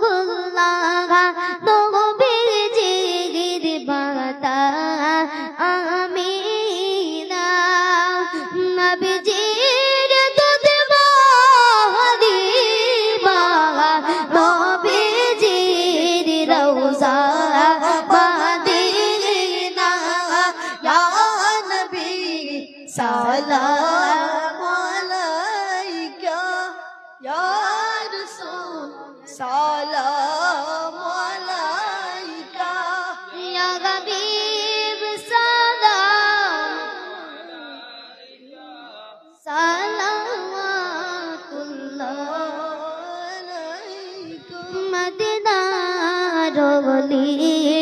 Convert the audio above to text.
রসুল্লাহ নবীর জিগির বাতা আমিনা নবীজির দুধ মারিবা নবীজির রওজা মদিনা ইয়া নবী সালাম আলাইকা ইয়া রাসূল সালাম আলাইকা ইয়া হাবিব সালাওয়াতুল্লাহ আলাইকুম মদিনার ওলি